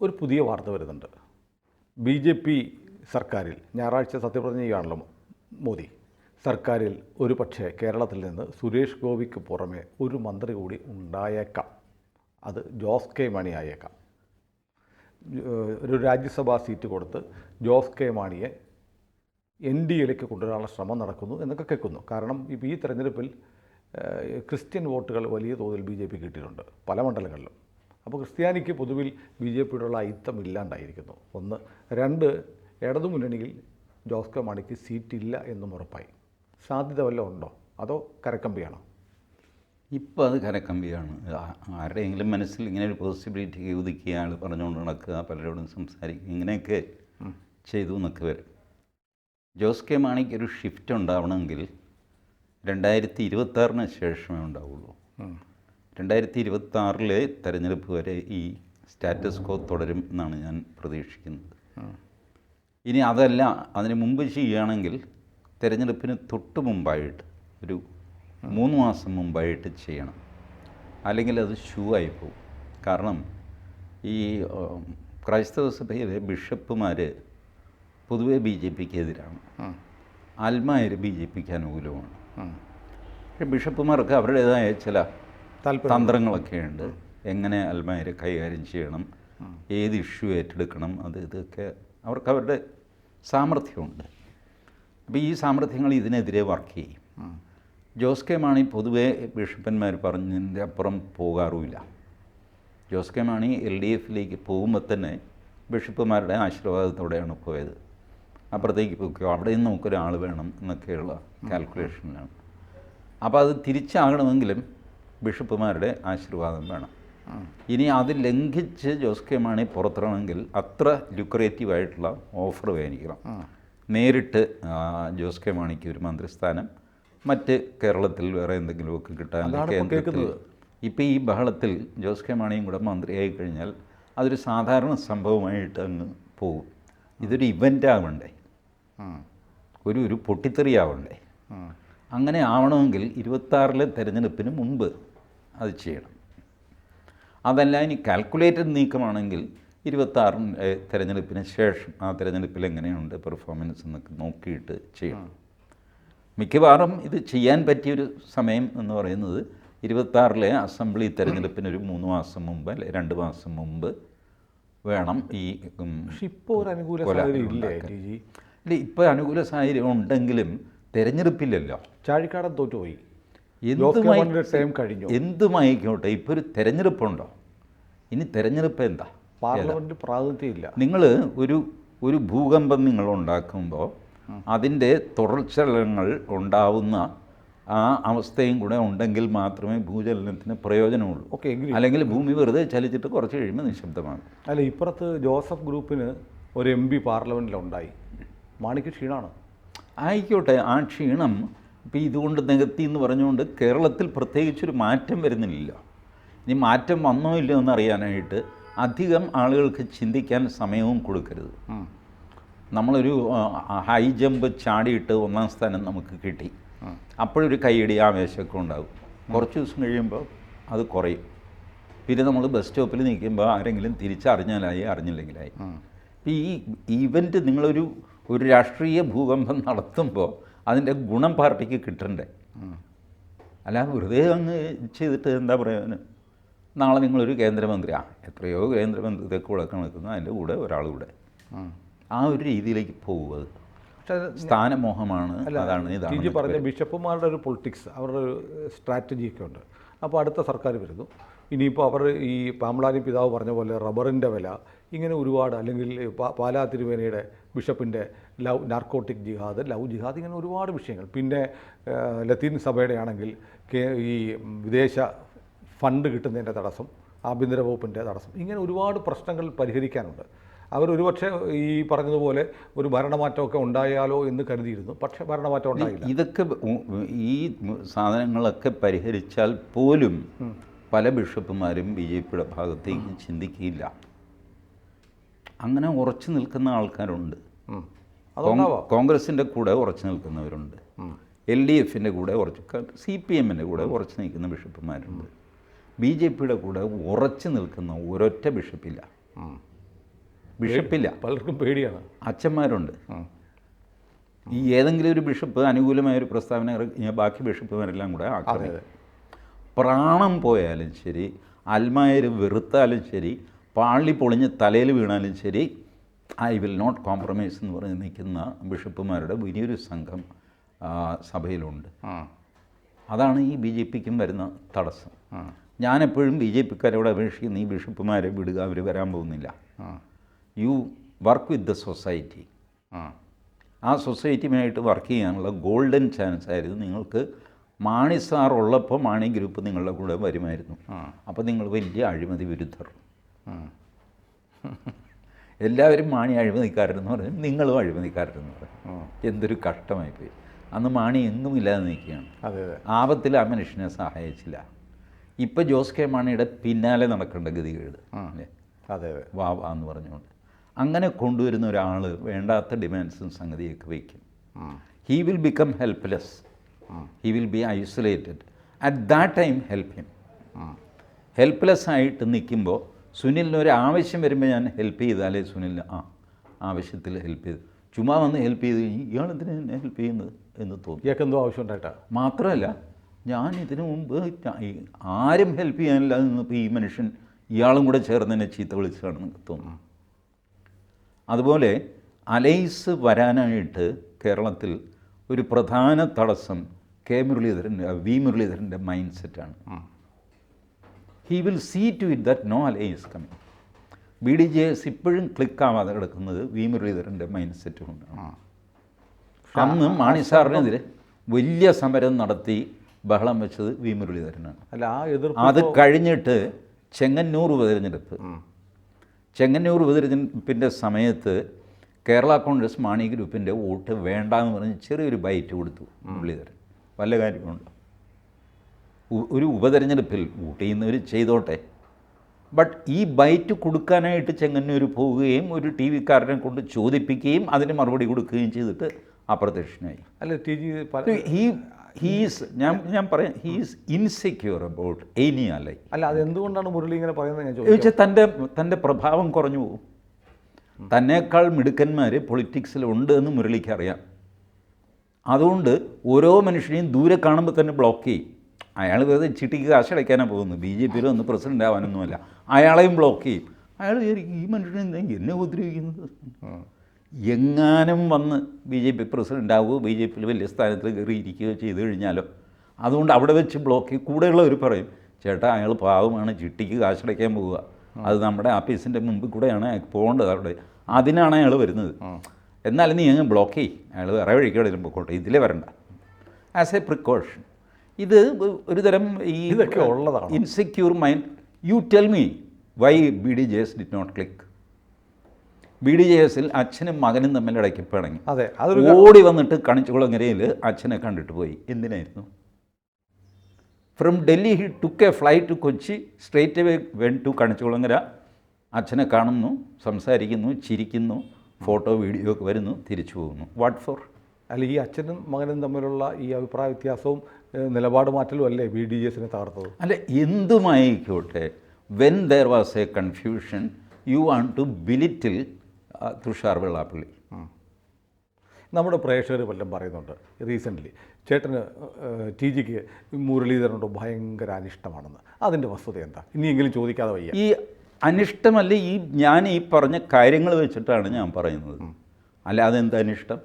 ഒരു പുതിയ വാർത്ത വരുന്നുണ്ട്. BJP സർക്കാരിൽ ഞായറാഴ്ച സത്യപ്രതിജ്ഞ ചെയ്യുകയാണല്ലോ മോദി. സർക്കാരിൽ ഒരു പക്ഷേ കേരളത്തിൽ നിന്ന് സുരേഷ് ഗോപിക്ക് പുറമെ ഒരു മന്ത്രി കൂടി ഉണ്ടായേക്കാം. അത് ജോസ് കെ മാണി ആയേക്കാം. ഒരു രാജ്യസഭാ സീറ്റ് കൊടുത്ത് ജോസ് കെ മാണിയെ NDAയിലേക്ക് കൊണ്ടുവരാനുള്ള ശ്രമം നടക്കുന്നു എന്നൊക്കെ കേൾക്കുന്നു. കാരണം ഇപ്പോൾ ഈ തെരഞ്ഞെടുപ്പിൽ ക്രിസ്ത്യൻ വോട്ടുകൾ വലിയ തോതിൽ BJP കിട്ടിയിട്ടുണ്ട് പല മണ്ഡലങ്ങളിലും. അപ്പോൾ ക്രിസ്ത്യാനിക്ക് പൊതുവിൽ BJPയോടുള്ള അയിത്തം ഇല്ലാണ്ടായിരിക്കുന്നു. ഒന്ന്. രണ്ട്, ഇടതുമുന്നണിയിൽ ജോസ് കെ മാണിക്ക് സീറ്റില്ല എന്നും ഉറപ്പായി. സാധ്യത വല്ലതും ഉണ്ടോ, അതോ കരക്കമ്പിയാണോ? ഇപ്പോൾ അത് കരക്കമ്പിയാണ്. ആരുടെയെങ്കിലും മനസ്സിൽ ഇങ്ങനെ ഒരു പോസിബിലിറ്റി ഉദിക്കുക, ആൾ പറഞ്ഞുകൊണ്ട് നടക്കുക, പലരോടും സംസാരിക്കുക, ഇങ്ങനെയൊക്കെ ചെയ്തു എന്നൊക്കെ വരും. ജോസ് കെ മാണിക്കൊരു ഷിഫ്റ്റ് ഉണ്ടാവണമെങ്കിൽ 2026 ശേഷമേ ഉണ്ടാവുള്ളൂ. 2026 തെരഞ്ഞെടുപ്പ് വരെ ഈ സ്റ്റാറ്റസ് കോ തുടരും എന്നാണ് ഞാൻ പ്രതീക്ഷിക്കുന്നത്. ഇനി അതല്ല, അതിന് മുമ്പ് ചെയ്യുകയാണെങ്കിൽ തെരഞ്ഞെടുപ്പിന് തൊട്ട് മുമ്പായിട്ട് ഒരു 3 മാസം മുമ്പായിട്ട് ചെയ്യണം. അല്ലെങ്കിൽ അത് ഷൂ ആയിപ്പോവും. കാരണം ഈ ക്രൈസ്തവ സഭയിലെ ബിഷപ്പുമാർ പൊതുവെ BJPക്ക് എതിരാണ്. ആത്മാര് BJPക്ക് അനുകൂലമാണ്. പക്ഷേ ബിഷപ്പുമാർക്ക് അവരുടേതായ ചില തന്ത്രങ്ങളൊക്കെ ഉണ്ട്. എങ്ങനെ ആത്മാര് കൈകാര്യം ചെയ്യണം, ഏത് ഇഷ്യൂ ഏറ്റെടുക്കണം, ഇതൊക്കെ അവർക്ക് അവരുടെ സാമർഥ്യമുണ്ട്. അപ്പോൾ ഈ സാമർഥ്യങ്ങൾ ഇതിനെതിരെ വർക്ക് ചെയ്യും. ജോസ് കെ മാണി പൊതുവേ ബിഷപ്പന്മാർ പറഞ്ഞതിൻ്റെ അപ്പുറം പോകാറുമില്ല. ജോസ് കെ മാണി LDFയിലേക്ക് പോകുമ്പോൾ തന്നെ ബിഷപ്പുമാരുടെ ആശീർവാദത്തോടെയാണ് പോയത്. അപ്പുറത്തേക്ക് പോയിക്കോ, അവിടെ നിന്ന് നമുക്കൊരാൾ വേണം എന്നൊക്കെയുള്ള കാൽക്കുലേഷനിലാണ്. അപ്പോൾ അത് തിരിച്ചാകണമെങ്കിലും ബിഷപ്പുമാരുടെ ആശീർവാദം വേണം. ഇനി അത് ലംഘിച്ച് ജോസ് കെ മാണി പുറത്തിറങ്ങണമെങ്കിൽ അത്ര ലുക്രേറ്റീവായിട്ടുള്ള ഓഫർ വേണിക്കണം. നേരിട്ട് ജോസ് കെ മാണിക്ക് ഒരു മന്ത്രിസ്ഥാനം, മറ്റ് കേരളത്തിൽ വേറെ എന്തെങ്കിലുമൊക്കെ കിട്ടാൻ കേന്ദ്രത്തിൽ. ഇപ്പോൾ ഈ ബഹളത്തിൽ ജോസ് കെ മാണിയും കൂടെ മന്ത്രിയായി കഴിഞ്ഞാൽ അതൊരു സാധാരണ സംഭവമായിട്ട് അങ്ങ് പോകും. ഇതൊരു ഇവൻ്റ് ആവണ്ടേ, ഒരു പൊട്ടിത്തെറിയാവണ്ടേ. അങ്ങനെ ആവണമെങ്കിൽ 26 തെരഞ്ഞെടുപ്പിന് മുമ്പ് അത് ചെയ്യണം. അതല്ല, ഇനി കാൽക്കുലേറ്റഡ് നീക്കമാണെങ്കിൽ 26 തെരഞ്ഞെടുപ്പിന് ശേഷം ആ തെരഞ്ഞെടുപ്പിൽ എങ്ങനെയുണ്ട് പെർഫോമൻസ് എന്നൊക്കെ നോക്കിയിട്ട് ചെയ്യണം. മിക്കവാറും ഇത് ചെയ്യാൻ പറ്റിയൊരു സമയം എന്ന് പറയുന്നത് 26 അസംബ്ലി തെരഞ്ഞെടുപ്പിനൊരു 3 മാസം മുമ്പ് അല്ലെ 2 മാസം മുമ്പ് വേണം. ഇപ്പോൾ ഒരു അനുകൂല സാഹചര്യം ഇല്ലേ? ഇപ്പോൾ അനുകൂല സാഹചര്യം ഉണ്ടെങ്കിലും തെരഞ്ഞെടുപ്പില്ലല്ലോ. ചാഴിക്കാടൻ തോറ്റുപോയി, എന്തുമായിക്കോട്ടെ. ഇപ്പോൾ ഒരു തെരഞ്ഞെടുപ്പുണ്ടോ? ഇനി തെരഞ്ഞെടുപ്പ് എന്താ? പാർലമെൻറ്റ് പ്രാതിനിധ്യമില്ല. നിങ്ങൾ ഒരു ഭൂകമ്പം നിങ്ങൾ ഉണ്ടാക്കുമ്പോൾ അതിൻ്റെ തുടർച്ചലനങ്ങൾ ഉണ്ടാവുന്ന ആ അവസ്ഥയും കൂടെ ഉണ്ടെങ്കിൽ മാത്രമേ ഭൂചലനത്തിന് പ്രയോജനമുള്ളൂ. അല്ലെങ്കിൽ ഭൂമി വെറുതെ ചലിച്ചിട്ട് കുറച്ച് കഴിയുമ്പോൾ നിശബ്ദമാണ്. അല്ല, ഇപ്പുറത്ത് ജോസഫ് ഗ്രൂപ്പിന് ഒരു MP പാർലമെൻറ്റിലുണ്ടായി. മാണിക്ക് ക്ഷീണമാണ്. ആയിക്കോട്ടെ, ആ ക്ഷീണം ഇപ്പോൾ ഇതുകൊണ്ട് നികത്തി എന്ന് പറഞ്ഞുകൊണ്ട് കേരളത്തിൽ പ്രത്യേകിച്ചൊരു മാറ്റം വരുന്നില്ലല്ലോ. ഇനി മാറ്റം വന്നോ ഇല്ലയോ എന്നറിയാനായിട്ട് അധികം ആളുകൾക്ക് ചിന്തിക്കാൻ സമയവും കൊടുക്കരുത്. നമ്മളൊരു ഹൈ ജമ്പ് ചാടിയിട്ട് 1ാം സ്ഥാനം നമുക്ക് കിട്ടി, അപ്പോഴൊരു കൈയടി ആവേശമൊക്കെ ഉണ്ടാകും. കുറച്ച് ദിവസം കഴിയുമ്പോൾ അത് കുറയും. പിന്നെ നമ്മൾ ബസ് സ്റ്റോപ്പിൽ നിൽക്കുമ്പോൾ ആരെങ്കിലും തിരിച്ചറിഞ്ഞാലായി, അറിഞ്ഞില്ലെങ്കിലായി. ഈ ഈവൻറ്റ് നിങ്ങളൊരു രാഷ്ട്രീയ ഭൂകമ്പം നടത്തുമ്പോൾ അതിൻ്റെ ഗുണം പാർട്ടിക്ക് കിട്ടണ്ടേ? അല്ല വെറുതെ അങ്ങ് ചെയ്തിട്ട് എന്താ പറയുക? നാളെ നിങ്ങളൊരു കേന്ദ്രമന്ത്രി, എത്രയോ കേന്ദ്രമന്ത്രി ഇതൊക്കെ കൂടെ നിൽക്കുന്നു, അതിൻ്റെ കൂടെ ഒരാളുകൂടെ, ആ ഒരു രീതിയിലേക്ക് പോകുന്നത് സ്ഥാനമോഹമാണ്. അതാണ് ഇതാണ് പറഞ്ഞ ബിഷപ്പുമാരുടെ ഒരു പൊളിറ്റിക്സ്, അവരുടെ ഒരു സ്ട്രാറ്റജിയൊക്കെ ഉണ്ട്. അപ്പോൾ അടുത്ത സർക്കാർ വരുന്നു, ഇനിയിപ്പോൾ അവർ ഈ പാമ്പ്ളാനി പിതാവ് പറഞ്ഞ പോലെ റബ്ബറിൻ്റെ വില, ഇങ്ങനെ ഒരുപാട്, അല്ലെങ്കിൽ പാലാ തിരുവേനയുടെ ബിഷപ്പിൻ്റെ നാർക്കോട്ടിക് ജിഹാദ്, ലവ് ജിഹാദ്, ഇങ്ങനെ ഒരുപാട് വിഷയങ്ങൾ. പിന്നെ ലത്തീൻ സഭയുടെ ആണെങ്കിൽ ഈ വിദേശ ഫണ്ട് കിട്ടുന്നതിൻ്റെ തടസ്സം, ആഭ്യന്തര വകുപ്പിൻ്റെ തടസ്സം, ഇങ്ങനെ ഒരുപാട് പ്രശ്നങ്ങൾ പരിഹരിക്കാനുണ്ട്. അവരൊരുപക്ഷെ ഈ പറഞ്ഞതുപോലെ ഒരു ഭരണമാറ്റമൊക്കെ ഉണ്ടായാലോ എന്ന് കരുതിയിരുന്നു. പക്ഷേ ഭരണമാറ്റം ഉണ്ടായില്ല. ഇതൊക്കെ ഈ സാധനങ്ങളൊക്കെ പരിഹരിച്ചാൽ പോലും പല ബിഷപ്പുമാരും BJPയുടെ ഭാഗത്തേക്ക് ചിന്തിക്കില്ല. അങ്ങനെ ഉറച്ചു നിൽക്കുന്ന ആൾക്കാരുണ്ട്. കോൺഗ്രസിൻ്റെ കൂടെ ഉറച്ചു നിൽക്കുന്നവരുണ്ട്, LDFൻ്റെ കൂടെ CPMൻ്റെ കൂടെ ഉറച്ചു നിൽക്കുന്ന ബിഷപ്പുമാരുണ്ട്. BJPയുടെ കൂടെ ഉറച്ചു നിൽക്കുന്ന ഒരൊറ്റ ബിഷപ്പില്ല. ബിഷപ്പില്ല, പലർക്കും പേടിയാണ്. അച്ഛന്മാരുണ്ട്. ഈ ഏതെങ്കിലും ഒരു ബിഷപ്പ് അനുകൂലമായ ഒരു പ്രസ്താവന ഇറങ്ങിയാൽ ബാക്കി ബിഷപ്പുമാരെല്ലാം കൂടെ ആക്രമിക്കും. പ്രാണം പോയാലും ശരി, അൽമായർ വെറുത്താലും ശരി, പാളി പൊളിഞ്ഞ് തലയിൽ വീണാലും ശരി, ഐ വിൽ നോട്ട് കോംപ്രമൈസ് എന്ന് പറഞ്ഞ് നിൽക്കുന്ന ബിഷപ്പുമാരുടെ വലിയൊരു സംഘം സഭയിലുണ്ട്. അതാണ് ഈ ബി ജെ പിക്കും വരുന്ന തടസ്സം. ഞാനെപ്പോഴും ബി ജെ പിക്കാരോട് അപേക്ഷിക്കുന്ന ഈ ബിഷപ്പുമാരെ വിടുക, അവർ വരാൻ പോകുന്നില്ല. You work with the society. ആ സൊസൈറ്റിയുമായിട്ട് വർക്ക് ചെയ്യാനുള്ള ഗോൾഡൻ ചാൻസ് ആയിരുന്നു. നിങ്ങൾക്ക് മാണി സാർ ഉള്ളപ്പോൾ മാണി ഗ്രൂപ്പ് നിങ്ങളുടെ കൂടെ വരുമായിരുന്നു. അപ്പോൾ നിങ്ങൾ വലിയ അഴിമതി വിരുദ്ധർ. എല്ലാവരും മാണി അഴിമതിക്കാരെന്ന് പറയും, നിങ്ങളും അഴിമതിക്കാരെന്ന് പറയും. എന്തൊരു കഷ്ടമായിപ്പോയി. അന്ന് മാണി എങ്ങും ഇല്ലാതെ നിൽക്കുകയാണ്. ആപത്തിൽ ആ മനുഷ്യനെ സഹായിച്ചില്ല. ഇപ്പോൾ ജോസ് കെ മാണിയുടെ പിന്നാലെ നടക്കേണ്ട ഗതികേട് വാ എന്ന് പറഞ്ഞുകൊണ്ട് അങ്ങനെ കൊണ്ടുവരുന്ന ഒരാൾ വേണ്ടാത്ത ഡിമാൻഡ്സും സംഗതിയൊക്കെ വയ്ക്കും. He will become helpless, he will be isolated. At that time help him. Helpless ആയിട്ട് നിൽക്കുമ്പോൾ സുനിലിന് ഒരു ആവശ്യം വരുമ്പോൾ ഞാൻ ഹെൽപ്പ് ചെയ്താലേ സുനിലിന് ആവശ്യത്തിൽ ഹെൽപ്പ് ചെയ്ത് ചുമ്മാ വന്ന് ഹെൽപ്പ് ചെയ്ത് ഇയാളെന്തിന് എന്നെ ഹെൽപ്പ് ചെയ്യുന്നത് എന്ന് തോന്നി. ഇയാൾക്ക് എന്തോ ആവശ്യം ഉണ്ടായിട്ടാണ്. മാത്രമല്ല ഞാൻ ഇതിനു മുമ്പ് ആരും ഹെൽപ്പ് ചെയ്യാനില്ലാതെ നിന്നപ്പോൾ ഈ മനുഷ്യൻ ഇയാളും കൂടെ ചേർന്ന് എന്നെ ചീത്ത വിളിച്ചതാണെന്ന് തോന്നുന്നു. അതുപോലെ അലൈസ് വരാനായിട്ട് കേരളത്തിൽ ഒരു പ്രധാന തടസ്സം വി മുരളീധരൻ്റെ മൈൻഡ് സെറ്റാണ്. He will see to it that no allies coming. BDJS ഇപ്പോഴും ക്ലിക്കാവാതെ കിടക്കുന്നത് വി മുരളീധരൻ്റെ മൈൻഡ് സെറ്റ് കൊണ്ടാണ്. അന്ന് മാണി സാറിനെതിരെ വലിയ സമരം നടത്തി ബഹളം വെച്ചത് വി മുരളീധരനാണ്. അല്ല, ആ എതിർപ്പ് അത് കഴിഞ്ഞിട്ട് ചെങ്ങന്നൂർ ഉപതെരഞ്ഞെടുപ്പ്. ചെങ്ങന്നൂർ ഉപതെരഞ്ഞെടുപ്പിൻ്റെ സമയത്ത് കേരള കോൺഗ്രസ് മാണി ഗ്രൂപ്പിൻ്റെ വോട്ട് വേണ്ടാന്ന് പറഞ്ഞ് ചെറിയൊരു ബൈറ്റ് കൊടുത്തു മുരളീധരൻ. വല്ല കാര്യമുണ്ടോ? ഒരു ഉപതെരഞ്ഞെടുപ്പിൽ വോട്ട് ചെയ്യുന്നവർ ചെയ്തോട്ടെ. ബട്ട് ഈ ബൈറ്റ് കൊടുക്കാനായിട്ട് ചെങ്ങന്നൂർ പോവുകയും ഒരു ടി വിക്കാരനെ കൊണ്ട് ചോദിപ്പിക്കുകയും അതിന് മറുപടി കൊടുക്കുകയും ചെയ്തിട്ട് അപ്രത്യക്ഷനായി. അല്ല, ഞാൻ പറയാം, ഹീസ് ഇൻസെക്യൂർ അബൌട്ട് എനി അലൈ. അല്ല, അതെന്തുകൊണ്ടാണ് മുരളി ഇങ്ങനെ പറയുന്നത് ഞാൻ ചോദിച്ചാൽ തൻ്റെ പ്രഭാവം കുറഞ്ഞു പോകും. തന്നേക്കാൾ മിടുക്കന്മാർ പൊളിറ്റിക്സിലുണ്ട് എന്ന് മുരളിക്ക് അറിയാം. അതുകൊണ്ട് ഓരോ മനുഷ്യനെയും ദൂരെ കാണുമ്പോൾ തന്നെ ബ്ലോക്ക് ചെയ്യും. അയാൾ വെറുതെ ചിട്ടിക്ക് കാശടയ്ക്കാനാണ് പോകുന്നത്. BJPയിൽ ഒന്ന് പ്രസിഡൻ്റ് ആവാനൊന്നുമല്ല. അയാളെയും ബ്ലോക്ക് ചെയ്യും. അയാൾ വിചാരിക്കും ഈ മനുഷ്യനെ എന്നെ ഉപദ്രവിക്കുന്നത്. എങ്ങാനും വന്ന് BJP പ്രസിഡൻ്റ് ആവുകയോ BJPയിൽ വലിയ സ്ഥാനത്തിൽ കയറിയിരിക്കുകയോ ചെയ്തു കഴിഞ്ഞാലോ അതുകൊണ്ട് അവിടെ വെച്ച് ബ്ലോക്ക് ചെയ്യും. കൂടെയുള്ളവർ പറയും, ചേട്ടാ അയാൾ പാവമാണ്, ചിട്ടിക്ക് കാശടയ്ക്കാൻ പോവുക, അത് നമ്മുടെ ആഫീസിൻ്റെ മുമ്പിൽ കൂടെയാണ് പോകേണ്ടത്, അവിടെ അതിനാണ് അയാൾ വരുന്നത്. എന്നാലും നീ അങ്ങ് ബ്ലോക്ക് ചെയ്യും, അയാൾ വേറെ വഴിക്കോടെ പോയിക്കോട്ടെ, ഇതിലേ വരണ്ട. As a precaution. ഇത് ഒരു തരം ഈ ഇതൊക്കെ ഉള്ളതാണ്. Insecure mind. You tell me why BDJS did not click. BDJSൽ അച്ഛനും മകനും തമ്മിൽ ഇടയ്ക്ക് പിണങ്ങി. അതെ, ഓടി വന്നിട്ട് കണിച്ചുകുളങ്ങരയിൽ അച്ഛനെ കണ്ടിട്ട് പോയി. എന്തിനായിരുന്നു? From Delhi he took a flight to Kochi, straight away went to Kanichukulangara. അച്ഛനെ കാണുന്നു, സംസാരിക്കുന്നു, ചിരിക്കുന്നു, ഫോട്ടോ വീഡിയോ ഒക്കെ വരുന്നു, തിരിച്ചു പോകുന്നു. What for? അല്ല, ഈ അച്ഛനും മകനും തമ്മിലുള്ള ഈ അഭിപ്രായ വ്യത്യാസവും നിലപാട് മാറ്റലും അല്ലേ BDJSനെ തകർത്തത്? അല്ല, എന്തുമായിക്കോട്ടെ, when there was a confusion you want to belittle Thushar Vellappally. നമ്മുടെ പ്രേക്ഷകർ വല്ലതും പറയുന്നുണ്ട് റീസെൻ്റ്ലി ചേട്ടന് TGക്ക് മുരളീധരനോട് ഭയങ്കര അനിഷ്ടമാണെന്ന്. അതിൻ്റെ വസ്തുത എന്താ? ഇനിയെങ്കിലും ചോദിക്കാതെ വയ്യ. ഈ അനിഷ്ടമല്ല, ഞാൻ ഈ പറഞ്ഞ കാര്യങ്ങൾ വെച്ചിട്ടാണ് ഞാൻ പറയുന്നത്. അല്ലാതെ എന്താ അനിഷ്ടം?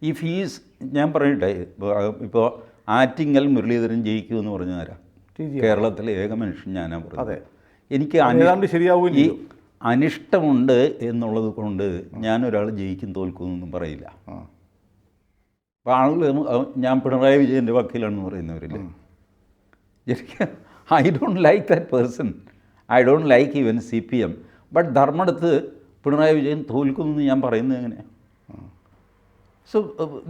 ഈ ഫീസ് ഞാൻ പറയട്ടെ, ഇപ്പോൾ ആറ്റിങ്ങൽ മുരളീധരൻ ജയിക്കുമെന്ന് പറഞ്ഞാരാ? കേരളത്തിലെ ഏക മനുഷ്യൻ ഞാനാ പറഞ്ഞത്. എനിക്ക് ശരിയാവും. ഈ അനിഷ്ടമുണ്ട് എന്നുള്ളത് കൊണ്ട് ഞാനൊരാൾ ജയിക്കും തോൽക്കുമെന്നൊന്നും പറയില്ല. അപ്പോൾ ആളുകൾ ഞാൻ പിണറായി വിജയൻ്റെ വക്കീലാണെന്ന് പറയുന്നവരില്ലേ, I don't like that person, I don't like even CPM. But ധർമ്മടത്ത് പിണറായി വിജയൻ തോൽക്കുമെന്ന് ഞാൻ പറയുന്നത് എങ്ങനെയാണ്? So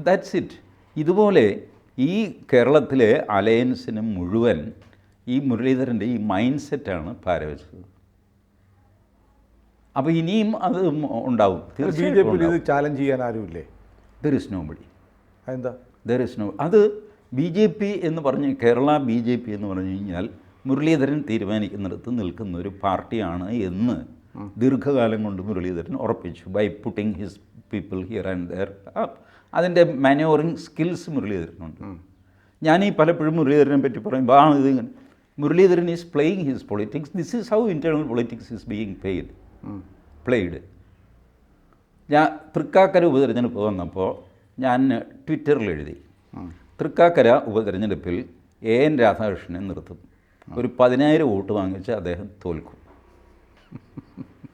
that's it. ഇതുപോലെ ഈ കേരളത്തിലെ അലയൻസിന് മുഴുവൻ ഈ മുരളീധരൻ്റെ ഈ മൈൻഡ് സെറ്റാണ് പാരവെച്ചത്. അപ്പോൾ ഇനിയും അത് ഉണ്ടാവും. BJPയിൽ ഇത് ചാലഞ്ച് ചെയ്യാൻ ആരുമില്ലേ? There is nobody. എന്താ ദർ ഇസ് നോ? അത് BJP എന്ന് പറഞ്ഞ് കേരള BJP എന്ന് പറഞ്ഞു കഴിഞ്ഞാൽ മുരളീധരൻ തീരുമാനിക്കുന്നിടത്ത് നിൽക്കുന്ന ഒരു പാർട്ടിയാണ് എന്ന് ദീർഘകാലം കൊണ്ട് മുരളീധരൻ ഉറപ്പിച്ചു by putting his people here and there. അതിൻ്റെ മാനോവറിങ് സ്കിൽസ് മുരളീധരനുണ്ട്. ഞാൻ ഈ പലപ്പോഴും മുരളീധരനെ പറ്റി പറയുമ്പോൾ ഇതിങ്ങനെ Muraleedharan is playing his politics. This is how internal politics is being played. ഞാൻ തൃക്കാക്കര ഉപതെരഞ്ഞെടുപ്പ് വന്നപ്പോൾ ഞാൻ ട്വിറ്ററിൽ എഴുതി, തൃക്കാക്കര ഉപതെരഞ്ഞെടുപ്പിൽ AN രാധാകൃഷ്ണനെ നിർത്തും, ഒരു 10,000 വോട്ട് വാങ്ങിച്ച് അദ്ദേഹം തോൽക്കും.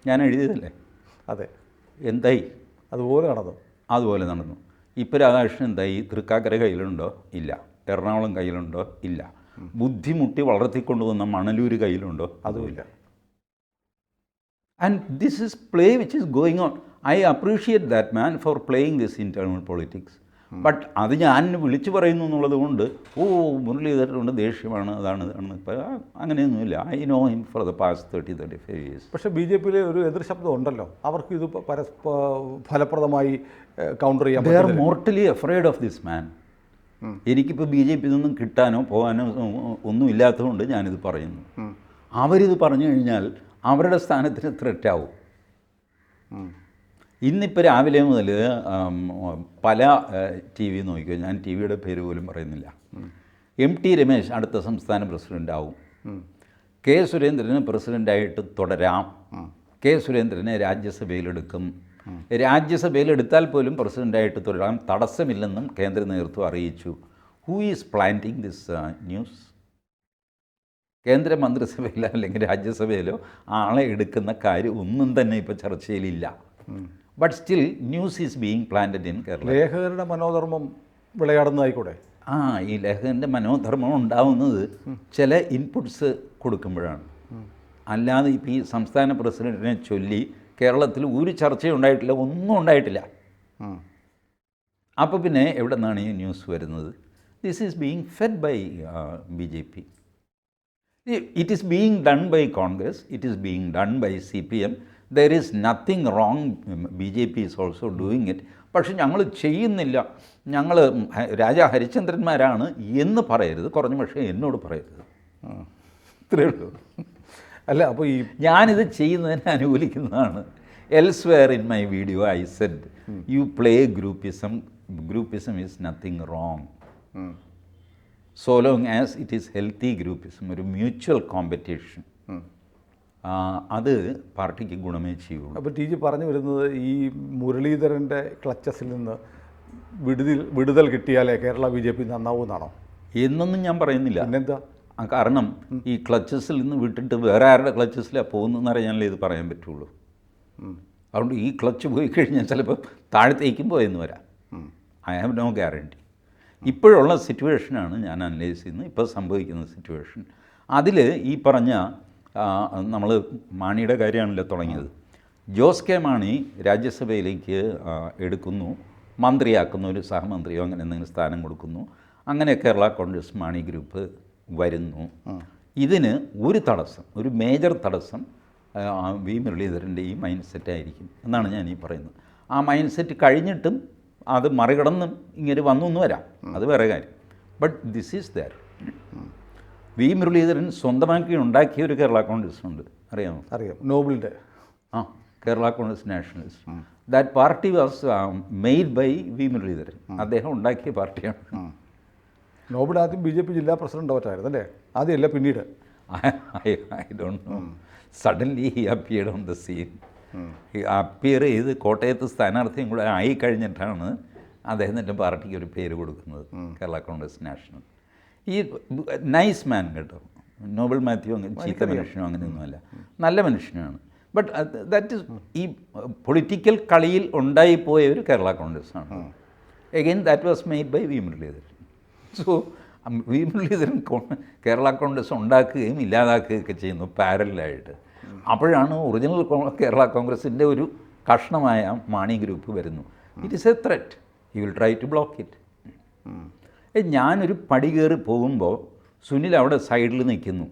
ഞാൻ എഴുതിയതല്ലേ? അതെ. എന്തായി? അതുപോലെ നടന്നു. ഇപ്പോൾ രാധാകൃഷ്ണൻ എന്തായി? തൃക്കാക്കര കയ്യിലുണ്ടോ? ഇല്ല. എറണാകുളം കയ്യിലുണ്ടോ? ഇല്ല. ബുദ്ധിമുട്ടി വളർത്തിക്കൊണ്ടുവന്ന മണലൂർ കയ്യിലുണ്ടോ? അതുമില്ല. And this is play which is going on. I appreciate that man four playing this internal politics. But അത് ഞാൻ വിളിച്ചു പറയുന്നു എന്നുള്ളത് കൊണ്ട് മുരളീധരനുണ്ട് ദേഷ്യമാണ്, അതാണ് ഇപ്പം അങ്ങനെയൊന്നുമില്ല. I know him for the past 30-35 years. പക്ഷേ BJPയിലെ ഒരു എതിർശബ്ദം ഉണ്ടല്ലോ, അവർക്ക് ഇത് ഫലപ്രദമായി കൗണ്ടർ ചെയ്യാൻ. They are mortally afraid of this man. എനിക്കിപ്പോൾ BJPയിൽ നിന്നും കിട്ടാനോ പോകാനോ ഒന്നും ഇല്ലാത്തതുകൊണ്ട് ഞാനിത് പറയുന്നു. അവരിത് പറഞ്ഞു കഴിഞ്ഞാൽ അവരുടെ സ്ഥാനത്തിന് ത്രെറ്റാവും. ഇന്നിപ്പോൾ രാവിലെ മുതൽ പല TV നോക്കിയോ, ഞാൻ TV പേര് പോലും പറയുന്നില്ല, MT രമേശ് അടുത്ത സംസ്ഥാന പ്രസിഡൻ്റാവും, K സുരേന്ദ്രന് പ്രസിഡൻ്റായിട്ട് തുടരാം, K സുരേന്ദ്രനെ രാജ്യസഭയിലെടുക്കും, രാജ്യസഭയിലെടുത്താൽ പോലും പ്രസിഡൻ്റായിട്ട് തുടരാം, തടസ്സമില്ലെന്നും കേന്ദ്ര നേതൃത്വം അറിയിച്ചു. Who is planting this news? കേന്ദ്ര മന്ത്രിസഭയിലോ അല്ലെങ്കിൽ രാജ്യസഭയിലോ ആളെ എടുക്കുന്ന കാര്യം ഒന്നും തന്നെ ഇപ്പോൾ ചർച്ചയിലില്ല. But still news is being planted in Kerala. ലേഖകരുടെ മനോധർമ്മം വിളയാടുന്നതായിക്കൂടെ? ഈ ലേഖകൻ്റെ മനോധർമ്മം ഉണ്ടാവുന്നത് ചില ഇൻപുട്സ് കൊടുക്കുമ്പോഴാണ്. അല്ലാതെ ഇപ്പോൾ ഈ സംസ്ഥാന പ്രസിഡൻറ്റിനെ ചൊല്ലി കേരളത്തിൽ ഒരു ചർച്ചയും ഉണ്ടായിട്ടില്ല, ഒന്നും ഉണ്ടായിട്ടില്ല. അപ്പോൾ പിന്നെ എവിടെ നിന്നാണ് ഈ ന്യൂസ് വരുന്നത്? This is being fed by BJP. It is being done by Congress, it is being done by CPM. There is nothing wrong, BJP is also doing it. പക്ഷെ ഞങ്ങൾ ചെയ്യുന്നില്ല, ഞങ്ങൾ രാജാ ഹരിചന്ദ്രന്മാരാണ് എന്ന് പറയരുത്, കുറഞ്ഞ പക്ഷേ എന്നോട് പറയരുത്. ഇത്രയേ ഉള്ളൂ. അല്ല, അപ്പോൾ ഈ ഞാനിത് ചെയ്യുന്നതിനെ അനുകൂലിക്കുന്നതാണ്. Elsewhere in my video I said you play groupism is nothing wrong so long as it is healthy groupism, ഒരു മ്യൂച്വൽ കോമ്പറ്റീഷൻ, അത് പാർട്ടിക്ക് ഗുണമേ ചെയ്യുള്ളൂ. അപ്പോൾ TG പറഞ്ഞു വരുന്നത് ഈ മുരളീധരൻ്റെ ക്ലച്ചസിൽ നിന്ന് വിടുതൽ കിട്ടിയാലേ കേരള BJP നന്നാവുമെന്നാണോ? എന്നൊന്നും ഞാൻ പറയുന്നില്ല. പിന്നെന്താ? കാരണം ഈ ക്ലച്ചസിൽ നിന്ന് വിട്ടിട്ട് വേറെ ആരുടെ ക്ലച്ചസിലാണ് പോകുന്നതെന്ന് അറിയാനല്ലേ ഇത് പറയാൻ പറ്റുള്ളൂ. അതുകൊണ്ട് ഈ ക്ലച്ച് പോയി കഴിഞ്ഞാൽ ചിലപ്പോൾ താഴത്തേക്കും പോയെന്ന് വരാം. I have no guarantee. ഇപ്പോഴുള്ള സിറ്റുവേഷനാണ് ഞാൻ അനലൈസ് ചെയ്യുന്നത്, ഇപ്പോൾ സംഭവിക്കുന്ന സിറ്റുവേഷൻ. അതിൽ ഈ പറഞ്ഞ നമ്മൾ മാണിയുടെ കാര്യമാണല്ലോ തുടങ്ങിയത്. ജോസ് കെ മാണി രാജ്യസഭയിലേക്ക് എടുക്കുന്നു, മന്ത്രിയാക്കുന്നു, ഒരു സഹമന്ത്രിയോ അങ്ങനെ എന്തെങ്കിലും സ്ഥാനം കൊടുക്കുന്നു. അങ്ങനെ കേരള കോൺഗ്രസ് മാണി ഗ്രൂപ്പ് വരുന്നു. ഇതിന് ഒരു തടസ്സം, ഒരു മേജർ തടസ്സം വി മുരളീധരൻ്റെ ഈ മൈൻഡ് സെറ്റായിരിക്കും എന്നാണ് ഞാൻ ഈ പറയുന്നത്. ആ മൈൻഡ് സെറ്റ് കഴിഞ്ഞിട്ടും അത് മറികടന്നും ഇങ്ങനെ വന്നു എന്ന് വരാം, അത് വേറെ കാര്യം. But this is there. V Muraleedharan സ്വന്തമാക്കി ഉണ്ടാക്കിയ ഒരു കേരള കോൺഗ്രസ് ഉണ്ട്, അറിയാമോ? അറിയാം. നോബിളിൻ്റെ Kerala Congress nationalist. That party was made by V Muraleedharan. അദ്ദേഹം ഉണ്ടാക്കിയ പാർട്ടിയാണ്. നോബിൾ ആദ്യം BJP ജില്ലാ പ്രസിഡന്റ് ആയിരുന്നു അല്ലേ? ആദ്യമല്ല, പിന്നീട്. I don't know. Suddenly he appeared on the scene. Appear ചെയ്ത് കോട്ടയത്ത് സ്ഥാനാർത്ഥിയും കൂടെ ആയിക്കഴിഞ്ഞിട്ടാണ് അദ്ദേഹത്തിൻ്റെ പാർട്ടിക്ക് ഒരു പേര് കൊടുക്കുന്നത്, കേരള കോൺഗ്രസ് നാഷണൽ. ഈ നൈസ് മാൻ കേട്ടോ, നോബൽ മാത്യു അങ്ങനെ ചീത്ത മനുഷ്യനോ അങ്ങനെയൊന്നുമല്ല, നല്ല മനുഷ്യനാണ്. ബട്ട് ദാറ്റ് ഇസ് ഈ പൊളിറ്റിക്കൽ കളിയിൽ ഉണ്ടായിപ്പോയ ഒരു കേരള കോൺഗ്രസ് ആണ്. Again that was made by V Muraleedharan. So V Muraleedharan Kerala Congress ഉണ്ടാക്കുകയും ഇല്ലാതാക്കുകയൊക്കെ ചെയ്യുന്നു പാരലായിട്ട്. അപ്പോഴാണ് ഒറിജിനൽ കേരള കോൺഗ്രസിൻ്റെ ഒരു കഷ്ണമായ മാണി ഗ്രൂപ്പ് വരുന്നു. It is a threat. You will try to block it. ഞാനൊരു പടി കയറി പോകുമ്പോൾ സുനിൽ അവിടെ സൈഡിൽ നിൽക്കുന്നു.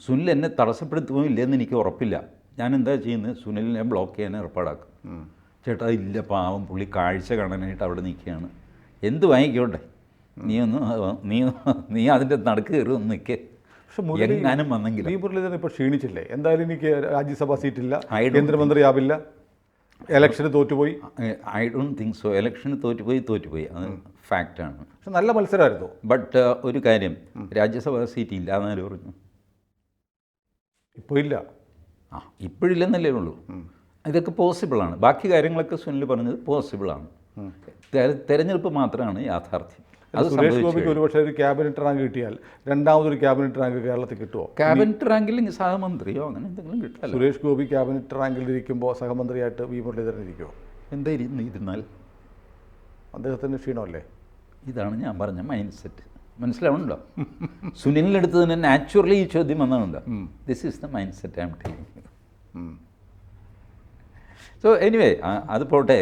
സുനിൽ എന്നെ തടസ്സപ്പെടുത്തുമോ ഇല്ലെന്ന് എനിക്ക് ഉറപ്പില്ല. ഞാൻ എന്താ ചെയ്യുന്നത്? സുനിലിനെ ബ്ലോക്ക് ചെയ്യാൻ ഏർപ്പാടാക്കും. ചേട്ടാ ഇല്ല, പാവം പുള്ളി കാഴ്ച കാണാനായിട്ട് അവിടെ നിൽക്കുകയാണ്. എന്ത് വാങ്ങിക്കോട്ടെ, നീ അതിൻ്റെ നടുക്ക് കയറി ഒന്ന് നിൽക്കേ, പക്ഷെ മുരളി എങ്ങാനും വന്നെങ്കിലും വി മുരളീധരൻ ഇപ്പോൾ ക്ഷീണിച്ചില്ലേ? എന്തായാലും എനിക്ക് രാജ്യസഭാ സീറ്റില്ല, I don't കേന്ദ്രമന്ത്രിയാവില്ല, ഇലക്ഷന് തോറ്റുപോയി. I don't think so. ഇലക്ഷന് തോറ്റുപോയി അത് ഫാക്റ്റാണ്. പക്ഷെ നല്ല മത്സരമായിരുന്നു. ബട്ട് ഒരു കാര്യം, രാജ്യസഭാ സീറ്റ് ഇല്ലാന്നാലും പറഞ്ഞു. ഇപ്പോൾ ഇല്ല. ഇപ്പോഴില്ലെന്നല്ലേ ഉള്ളൂ. ഇതൊക്കെ പോസിബിളാണ്. ബാക്കി കാര്യങ്ങളൊക്കെ സുനിൽ പറഞ്ഞത് പോസിബിളാണ്. തെരഞ്ഞെടുപ്പ് മാത്രമാണ് യാഥാർത്ഥ്യം. അത് സുരേഷ് ഗോപിക്ക് ഒരുപക്ഷെ ഒരു ക്യാബിനറ്റ് റാങ്ക് കിട്ടിയാൽ രണ്ടാമതൊരു ക്യാബിനറ്റ് റാങ്ക് കേരളത്തിൽ കിട്ടുമോ? ക്യാബിനറ്റ് റാങ്കിൽ സഹമന്ത്രിയോ അങ്ങനെ എന്തെങ്കിലും കിട്ടാമല്ലോ. സുരേഷ് ഗോപി ക്യാബിനറ്റ് റാങ്കിൽ ഇരിക്കുമ്പോൾ സഹമന്ത്രിയായിട്ട് വി മുരളീധരൻ ഇരിക്കുമോ? എന്തായിരുന്നു ഇരുന്നാൽ അദ്ദേഹത്തിന് ക്ഷീണമല്ലേ? ഇതാണ് ഞാൻ പറഞ്ഞ മൈൻഡ് സെറ്റ്. മനസ്സിലാവുന്നുണ്ടോ? സുനിലിൻ്റെ അടുത്ത് തന്നെ നാച്ചുറലി ഈ ചോദ്യം വന്നതുണ്ടോ? This is the mind set I am taking. So anyway അത് പോട്ടെ.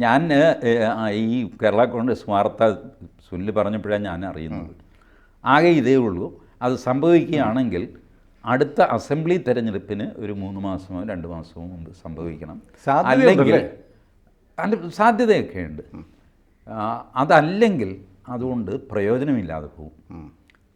ഞാൻ ഈ കേരള കോൺഗ്രസ് വാർത്ത സുനിൽ പറഞ്ഞപ്പോഴാണ് ഞാൻ അറിയുന്നത്. ആകെ ഇതേ ഉള്ളൂ. അത് സംഭവിക്കുകയാണെങ്കിൽ അടുത്ത അസംബ്ലി തെരഞ്ഞെടുപ്പിന് ഒരു 3 മാസമോ 2 മാസമോ മുമ്പ് സംഭവിക്കണം. അല്ലെങ്കിൽ സാധ്യതയൊക്കെ ഉണ്ട്. അതല്ലെങ്കിൽ അതുകൊണ്ട് പ്രയോജനമില്ലാതെ പോകും.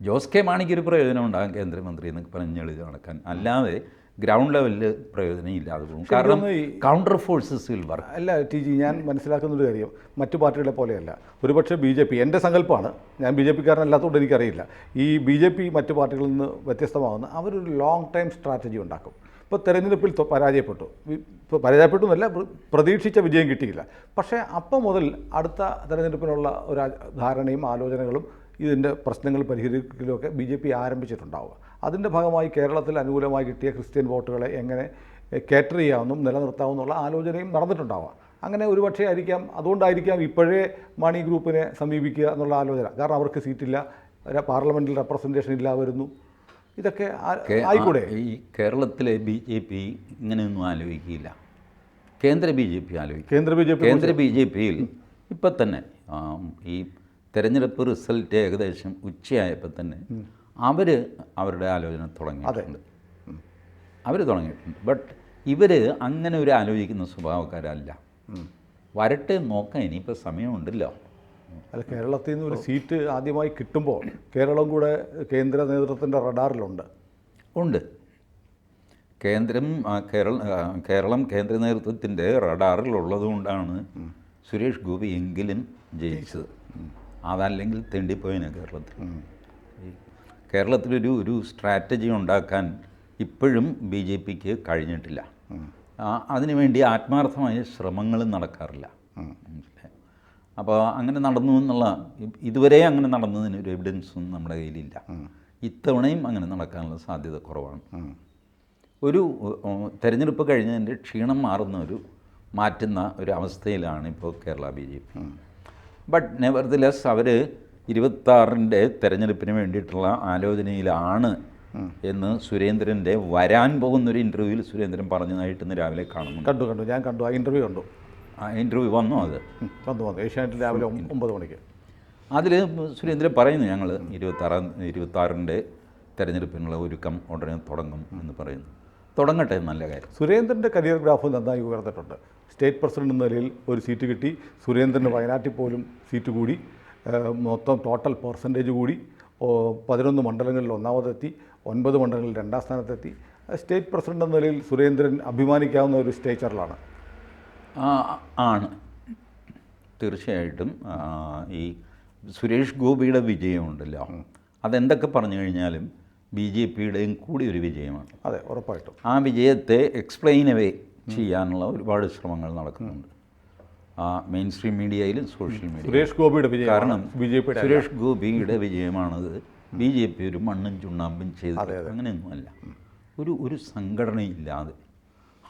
ജോസ് കെ മാണിക്കൊരു പ്രയോജനം ഉണ്ടാകും കേന്ദ്രമന്ത്രി എന്നൊക്കെ പറഞ്ഞ് എഴുതി നടക്കാൻ. അല്ലാതെ ഗ്രൗണ്ട് ലെവലിൽ പ്രയോജനം ഇല്ലാതെ പോകും. കാരണം കൗണ്ടർ ഫോഴ്സസ് വിൽ വർക്ക്. അല്ല ടി ജി, ഞാൻ മനസ്സിലാക്കുന്നൊരു കാര്യം മറ്റു പാർട്ടികളെ പോലെയല്ല. ഒരുപക്ഷെ ബി ജെ പി, എൻ്റെ സങ്കല്പമാണ്, ഞാൻ ബി ജെ പിക്കാരനല്ലാത്തതുകൊണ്ട് എനിക്കറിയില്ല, ഈ ബി ജെ പി മറ്റു പാർട്ടികളിൽ നിന്ന് വ്യത്യസ്തമാകുന്ന അവരൊരു ലോങ് ടൈം സ്ട്രാറ്റജി ഉണ്ടാക്കും. ഇപ്പോൾ തെരഞ്ഞെടുപ്പിൽ പരാജയപ്പെട്ടു എന്നല്ല, പ്രതീക്ഷിച്ച വിജയം കിട്ടിയില്ല. പക്ഷേ അപ്പം മുതൽ അടുത്ത തെരഞ്ഞെടുപ്പിനുള്ള ഒരു ധാരണയും ആലോചനകളും ഇതിൻ്റെ പ്രശ്നങ്ങൾ പരിഹരിക്കലുമൊക്കെ ബി ജെ പി ആരംഭിച്ചിട്ടുണ്ടാവുക. അതിൻ്റെ ഭാഗമായി കേരളത്തിൽ അനുകൂലമായി കിട്ടിയ ക്രിസ്ത്യൻ വോട്ടുകളെ എങ്ങനെ കേറ്റർ ചെയ്യാമെന്നും നിലനിർത്താമെന്നുള്ള ആലോചനയും നടന്നിട്ടുണ്ടാവുക. അങ്ങനെ ഒരുപക്ഷെ ആയിരിക്കാം, അതുകൊണ്ടായിരിക്കാം ഇപ്പോഴേ മാണി ഗ്രൂപ്പിനെ സമീപിക്കുക എന്നുള്ള ആലോചന. കാരണം അവർക്ക് സീറ്റില്ല, പാർലമെൻറ്റിൽ റെപ്രസെൻറ്റേഷൻ ഇല്ല വരുന്നു. ഇതൊക്കെ ആയിക്കൂടെ? ഈ കേരളത്തിലെ ബി ജെ പി ഇങ്ങനെയൊന്നും ആലോചിക്കില്ല. കേന്ദ്ര ബി ജെ പി ആലോചിക്കും. കേന്ദ്ര ബി ജെ പിയിൽ ഇപ്പം തന്നെ ഈ തെരഞ്ഞെടുപ്പ് റിസൾട്ട് ഏകദേശം ഉച്ചയായപ്പോൾ തന്നെ അവരുടെ ആലോചന തുടങ്ങിയിട്ടുണ്ട്. ബട്ട് ഇവർ അങ്ങനെ ഒരു ആലോചിക്കുന്ന സ്വഭാവക്കാരല്ല. വരട്ടെ, നോക്കാം, ഇനിയിപ്പോൾ സമയമുണ്ടല്ലോ. അല്ല, കേരളത്തിൽ നിന്ന് ഒരു സീറ്റ് ആദ്യമായി കിട്ടുമ്പോൾ കേരളം കൂടെ കേന്ദ്ര നേതൃത്വത്തിൻ്റെ റഡാറിലുണ്ട്. കേരളം കേന്ദ്ര നേതൃത്വത്തിൻ്റെ റഡാറിലുള്ളതുകൊണ്ടാണ് സുരേഷ് ഗോപി എങ്കിലും ജയിച്ചത്. അതല്ലെങ്കിൽ തെണ്ടിപ്പോയിന് കേരളത്തിലൊരു സ്ട്രാറ്റജി ഉണ്ടാക്കാൻ ഇപ്പോഴും ബി ജെ പിക്ക് കഴിഞ്ഞിട്ടില്ല. അതിനുവേണ്ടി ആത്മാർത്ഥമായ ശ്രമങ്ങളും നടക്കാറില്ല. അപ്പോൾ അങ്ങനെ നടന്നു എന്നുള്ള, ഇതുവരെ അങ്ങനെ നടന്നതിനൊരു എവിഡൻസും നമ്മുടെ കയ്യിലില്ല. ഇത്തവണയും അങ്ങനെ നടക്കാനുള്ള സാധ്യത കുറവാണ്. ഒരു തെരഞ്ഞെടുപ്പ് കഴിഞ്ഞതിൻ്റെ ക്ഷീണം മാറ്റുന്ന ഒരു അവസ്ഥയിലാണ് ഇപ്പോൾ Kerala B J P. But nevertheless അവർ 26-ന്റെ തെരഞ്ഞെടുപ്പിന് വേണ്ടിയിട്ടുള്ള ആലോചനയിലാണ് എന്ന് സുരേന്ദ്രൻ്റെ വരാൻ പോകുന്നൊരു ഇൻ്റർവ്യൂവിൽ സുരേന്ദ്രൻ പറഞ്ഞതായിട്ട് ഇന്ന് രാവിലെ കാണുന്നു. കണ്ടു ഞാൻ കണ്ടു ആ ഇൻ്റർവ്യൂ കണ്ടു. ആ ഇൻ്റർവ്യൂ വന്നു. വന്നു ഏഷ്യാനെറ്റിൽ രാവിലെ 9 മണിക്ക്. അതിൽ സുരേന്ദ്രൻ പറയുന്നു, ഞങ്ങൾ 26-ന്റെ തെരഞ്ഞെടുപ്പിനുള്ള ഒരുക്കം ഉടനെ തുടങ്ങും എന്ന് പറയുന്നു. തുടങ്ങട്ടെ, നല്ല കാര്യം. സുരേന്ദ്രൻ്റെ കരിയർ ഗ്രാഫ് നന്നായി ഉയർന്നിട്ടുണ്ട്. സ്റ്റേറ്റ് പ്രസിഡന്റ് എന്ന നിലയിൽ ഒരു സീറ്റ് കിട്ടി. സുരേന്ദ്രന് വയനാട്ടിൽ പോലും സീറ്റ് കൂടി. മൊത്തം ടോട്ടൽ പെർസെൻറ്റേജ് കൂടി. 11 മണ്ഡലങ്ങളിൽ ഒന്നാമതെത്തി, 9 മണ്ഡലങ്ങളിൽ 2ാം സ്ഥാനത്തെത്തി. സ്റ്റേറ്റ് പ്രസിഡന്റ് എന്ന നിലയിൽ സുരേന്ദ്രൻ അഭിമാനിക്കാവുന്ന ഒരു സ്റ്റേച്ചറിലാണ്. ആണ് തീർച്ചയായിട്ടും. ഈ സുരേഷ് ഗോപിയുടെ വിജയമുണ്ടല്ലോ, അതെന്തൊക്കെ പറഞ്ഞു കഴിഞ്ഞാലും ബി ജെ പിയുടെയും കൂടി ഒരു വിജയമാണ്. അതെ, ഉറപ്പായിട്ടും. ആ വിജയത്തെ എക്സ്പ്ലെയിൻ അവേ ചെയ്യാനുള്ള ഒരുപാട് ശ്രമങ്ങൾ നടക്കുന്നുണ്ട് മെയിൻ സ്ട്രീം മീഡിയയിലും സോഷ്യൽ മീഡിയയിലും. സുരേഷ് ഗോപിയുടെ വിജയം, കാരണം സുരേഷ് ഗോപിയുടെ വിജയമാണത്. ബി ജെ പി ഒരു മണ്ണും ചുണ്ണാമ്പും ചെയ്ത് അങ്ങനെയൊന്നുമല്ല. ഒരു സംഘടനയില്ലാതെ,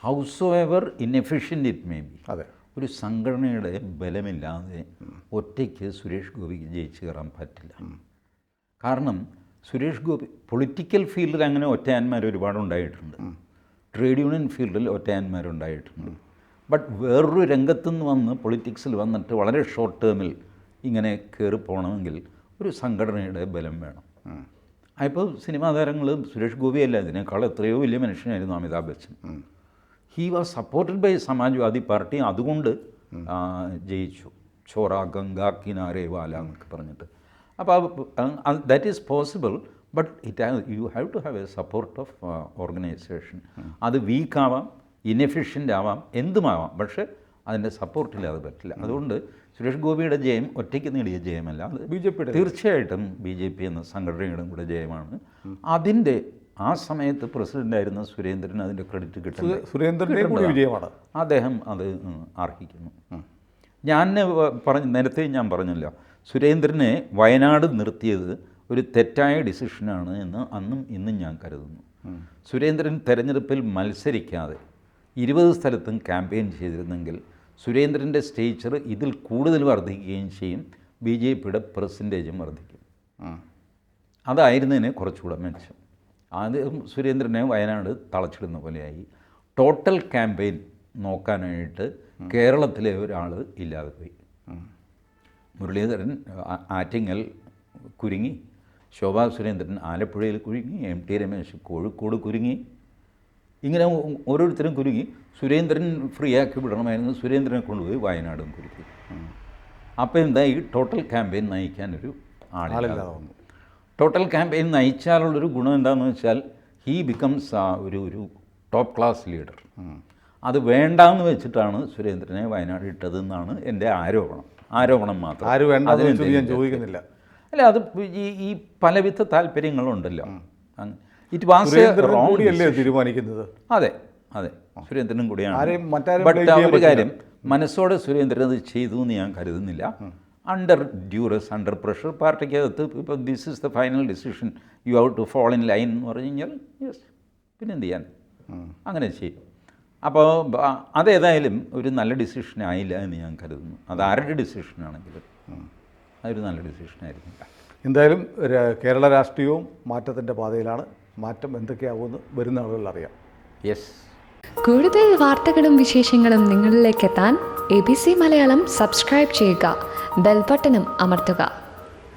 howsoever inefficient it may be, ഒരു സംഘടനയുടെ ബലമില്ലാതെ ഒറ്റയ്ക്ക് സുരേഷ് ഗോപിക്ക് ജയിച്ചു കയറാൻ പറ്റില്ല. കാരണം സുരേഷ് ഗോപി പൊളിറ്റിക്കൽ ഫീൽഡിൽ അങ്ങനെ ഒറ്റയാന്മാർ ഒരുപാടുണ്ടായിട്ടുണ്ട്. ട്രേഡ് യൂണിയൻ ഫീൽഡിൽ ഒറ്റയാന്മാരുണ്ടായിട്ടുണ്ട്. ബട്ട് വേറൊരു രംഗത്തുനിന്ന് വന്ന് പൊളിറ്റിക്സിൽ വന്നിട്ട് വളരെ ഷോർട്ട് ടേമിൽ ഇങ്ങനെ കയറിപ്പോകണമെങ്കിൽ ഒരു സംഘടനയുടെ ബലം വേണം. ഇപ്പോൾ സിനിമാ താരങ്ങൾ സുരേഷ് ഗോപിയല്ല, ഇതിനേക്കാൾ എത്രയോ വലിയ മനുഷ്യനായിരുന്നു Amitabh Bachchan. He was supported by Samajwadi party, അതുകൊണ്ട് ജയിച്ചു. ചോറ ഗംഗാ കിനാരെ വാല എന്നൊക്കെ പറഞ്ഞിട്ട്. അപ്പോൾ that is possible. But you have to have a support of organisation. അത് വീക്കാവാം, ഇനെഫിഷ്യൻ്റ് ആവാം, എന്തുമാവാം, പക്ഷേ അതിൻ്റെ സപ്പോർട്ടില്ലാതെ പറ്റില്ല. അതുകൊണ്ട് സുരേഷ് ഗോപിയുടെ ജയം ഒറ്റയ്ക്ക് നേടിയ ജയമല്ല, അത് BJP തീർച്ചയായിട്ടും BJP എന്ന സംഘടനയുടെ കൂടെ ജയമാണ്. അതിൻ്റെ ആ സമയത്ത് പ്രസിഡൻ്റായിരുന്ന സുരേന്ദ്രൻ അതിൻ്റെ ക്രെഡിറ്റ് കിട്ടുന്നത് സുരേന്ദ്രൻ്റെ കൂടി വിജയമാണ്. അദ്ദേഹം അത് അർഹിക്കുന്നു. ഞാൻ നേരത്തെ ഞാൻ പറഞ്ഞല്ലോ, സുരേന്ദ്രനെ വയനാട് നിർത്തിയത് ഒരു തെറ്റായ ഡിസിഷനാണ് എന്ന് അന്നും ഇന്നും ഞാൻ കരുതുന്നു. സുരേന്ദ്രൻ തെരഞ്ഞെടുപ്പിൽ മത്സരിക്കാതെ 20 സ്ഥലത്തും ക്യാമ്പയിൻ ചെയ്തിരുന്നെങ്കിൽ സുരേന്ദ്രൻ്റെ സ്റ്റേച്ചർ ഇതിൽ കൂടുതൽ വർദ്ധിക്കുകയും ചെയ്യും, BJPയുടെ പെർസെൻറ്റേജും വർദ്ധിക്കും. അതായിരുന്നതിന് കുറച്ചുകൂടെ മെച്ചം. അത് സുരേന്ദ്രനെ വയനാട് തളച്ചിടുന്ന പോലെയായി. ടോട്ടൽ ക്യാമ്പയിൻ നോക്കാനായിട്ട് കേരളത്തിലെ ഒരാൾ ഇല്ലാതെ പോയി. മുരളീധരൻ ആറ്റിങ്ങൽ കുരുങ്ങി, ശോഭാ സുരേന്ദ്രൻ ആലപ്പുഴയിൽ കുരുങ്ങി, MT രമേശ് കോഴിക്കോട് കുരുങ്ങി, ഇങ്ങനെ ഓരോരുത്തരും കുരുങ്ങി. സുരേന്ദ്രൻ ഫ്രീ ആക്കി വിടണമായിരുന്നു, സുരേന്ദ്രനെ കൊണ്ടുപോയി വയനാടും കുരുക്കി. അപ്പോൾ എന്താ, ഈ ടോട്ടൽ ക്യാമ്പയിൻ നയിക്കാനൊരു ആളില്ല. ടോട്ടൽ ക്യാമ്പയിൻ നയിച്ചാലുള്ളൊരു ഗുണം എന്താണെന്ന് വെച്ചാൽ ഹീ ബിക്കംസ് ഒരു ടോപ്പ് ക്ലാസ് ലീഡർ. അത് വേണ്ടാന്ന് വെച്ചിട്ടാണ് സുരേന്ദ്രനെ വയനാട് ഇട്ടതെന്നാണ് എൻ്റെ ആരോപണം മാത്രം. ഞാൻ ചോദിക്കുന്നില്ല. അല്ല, അത് ഈ പലവിധ താല്പര്യങ്ങളുണ്ടല്ലോ. ഇറ്റ് വാസ് തീരുമാനിക്കുന്നത്. അതെ, സുരേന്ദ്രനും കൂടിയാണ്. ബട്ട് ഒരു കാര്യം, മനസ്സോടെ സുരേന്ദ്രൻ അത് ചെയ്തു എന്ന് ഞാൻ കരുതുന്നില്ല. അണ്ടർ ഡ്യൂറസ്, അണ്ടർ പ്രഷർ, പാർട്ടിക്കകത്ത് ഇപ്പോൾ this is the final decision, you have to fall in line എന്ന് പറഞ്ഞു കഴിഞ്ഞാൽ യെസ്, പിന്നെ എന്ത് ചെയ്യാൻ, അങ്ങനെ ചെയ്യും. അപ്പോൾ അതേതായാലും ഒരു നല്ല ഡിസിഷൻ ആയില്ല എന്ന് ഞാൻ കരുതുന്നു. അത് ആരുടെ ഡിസിഷനാണെങ്കിലും അതൊരു നല്ല ഡിസിഷനായിരുന്നില്ല. എന്തായാലും കേരള രാഷ്ട്രീയവും മാറ്റത്തിൻ്റെ പാതയിലാണ്. മാറ്റം എന്തൊക്കെയാവുമെന്ന് വരുന്ന ആളുകൾ അറിയാം. യെസ്. കൂടുതൽ വാർത്തകളും വിശേഷങ്ങളും നിങ്ങളിലേക്ക് എത്താൻ ABC മലയാളം സബ്സ്ക്രൈബ് ചെയ്യുക, ബെൽ ബട്ടണും അമർത്തുക.